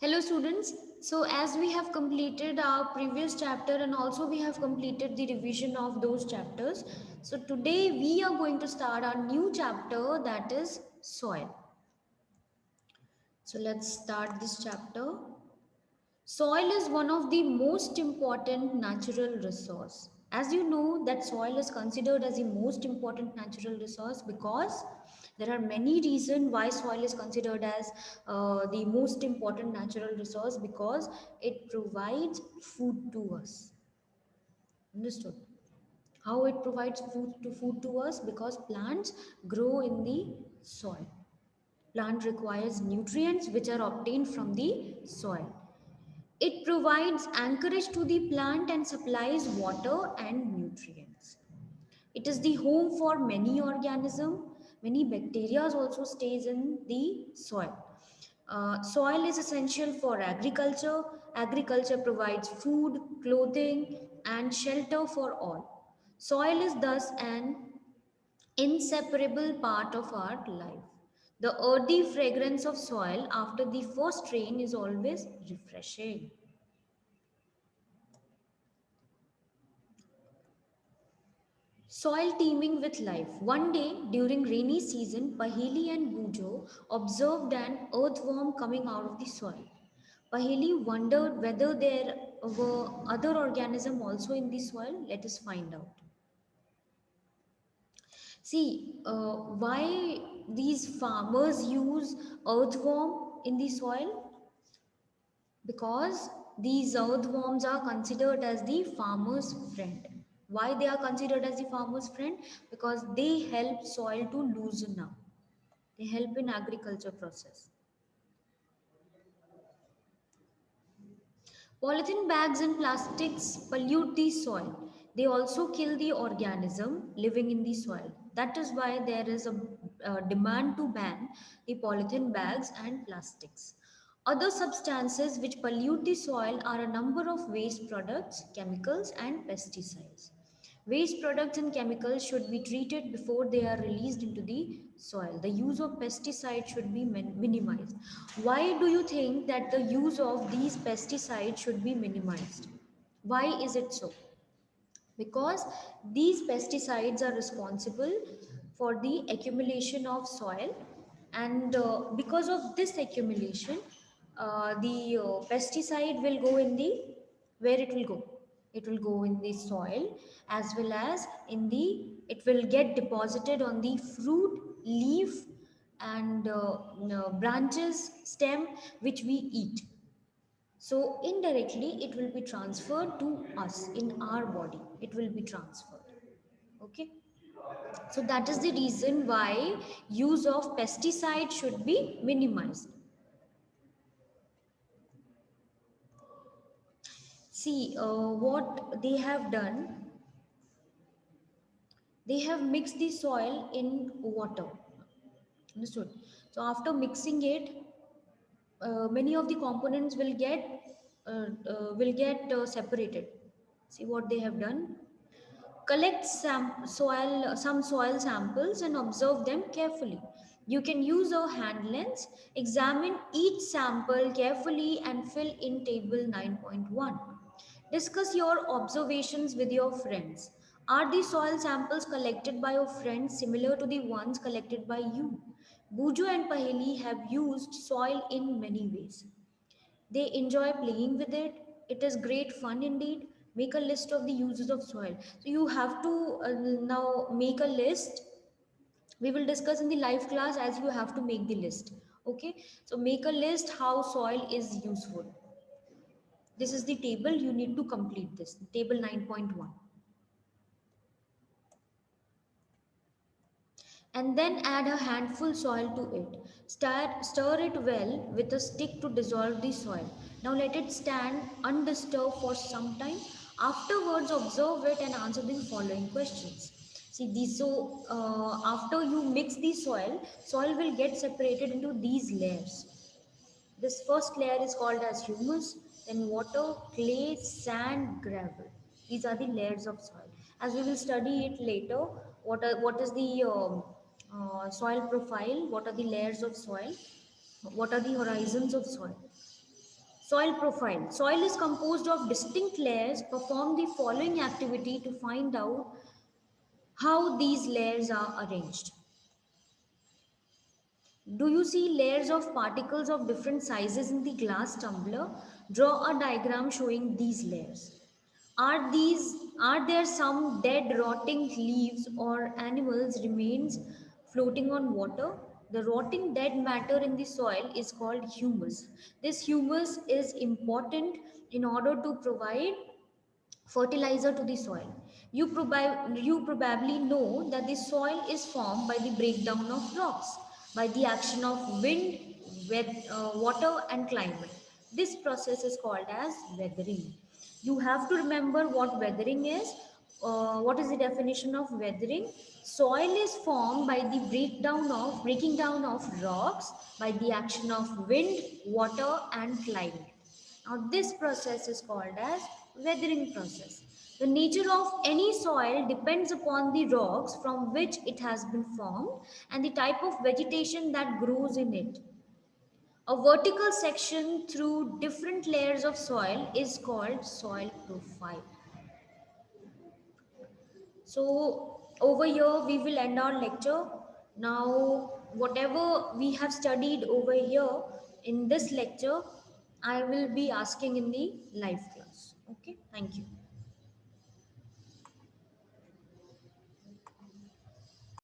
Hello students. So as we have completed our previous chapter and also we have completed the revision of those chapters. So today we are going to start our new chapter, that is soil. So let's start this chapter. Soil is one of the most important natural resource. As you know that soil is considered as the most important natural resource because there are many reasons why soil is considered as the most important natural resource, because it provides food to us. Understood? How it provides food to us? Because plants grow in the soil. Plant requires nutrients which are obtained from the soil. It provides anchorage to the plant and supplies water and nutrients. It is the home for many organisms. Many bacteria also stays in the soil. Soil is essential for agriculture. Agriculture provides food, clothing, and shelter for all. Soil is thus an inseparable part of our life. The earthy fragrance of soil after the first rain is always refreshing. Soil teeming with life. One day during rainy season, Paheli and Bujo observed an earthworm coming out of the soil. Paheli wondered whether there were other organisms also in the soil. Let us find out. See, why these farmers use earthworm in the soil? Because these earthworms are considered as the farmer's friend. Why they are considered as the farmer's friend? Because they help soil to loosen up. They help in agriculture process. Polythene bags and plastics pollute the soil. They also kill the organism living in the soil. That is why there is a demand to ban the polythene bags and plastics. Other substances which pollute the soil are a number of waste products, chemicals, and pesticides. Waste products and chemicals should be treated before they are released into the soil. The use of pesticides should be minimized. Why do you think that the use of these pesticides should be minimized? Why is it so? Because these pesticides are responsible for the accumulation of soil, and because of this accumulation, the pesticide will go in the, where it will go, it will go in the soil, as well as in the, it will get deposited on the fruit, leaf, and branches, stem, which we eat. So indirectly, it will be transferred to us in our body. It will be transferred. Okay. So that is the reason why use of pesticide should be minimized. See, what they have done, they have mixed the soil in water. Understood? So after mixing it, many of the components will get separated. See what they have done. Collect some soil samples and observe them carefully. You can use a hand lens, examine each sample carefully and fill in table 9.1. Discuss your observations with your friends. Are the soil samples collected by your friends similar to the ones collected by you? Bujo and Paheli have used soil in many ways. They enjoy playing with it. It is great fun indeed. Make a list of the uses of soil. So you have to now make a list. We will discuss in the live class as you have to make the list. Okay. So make a list how soil is useful. This is the table. You need to complete this. Table 9.1. And then add a handful soil to it. Stir it well with a stick to dissolve the soil. Now let it stand undisturbed for some time. Afterwards, observe it and answer the following questions. See these. So after you mix the soil will get separated into these layers. This first layer is called as humus, then water, clay, sand, gravel. These are the layers of soil. As we will study it later, what is the soil profile, what are the layers of soil, what are the horizons of soil. Soil profile. Soil is composed of distinct layers. Perform the following activity to find out how these layers are arranged. Do you see layers of particles of different sizes in the glass tumbler? Draw a diagram showing these layers. Are there some dead rotting leaves or animals remains floating on water? The rotting dead matter in the soil is called humus. This humus is important in order to provide fertilizer to the soil. You probably know that the soil is formed by the breakdown of rocks, by the action of wind, water, and climate. This process is called as weathering. You have to remember what weathering is. What is the definition of weathering? Soil is formed by the breaking down of rocks by the action of wind, water, and climate. Now, this process is called as weathering process. The nature of any soil depends upon the rocks from which it has been formed and the type of vegetation that grows in it. A vertical section through different layers of soil is called soil profile. So, over here we will end our lecture. Now, whatever we have studied over here in this lecture, I will be asking in the live class. Okay, thank you.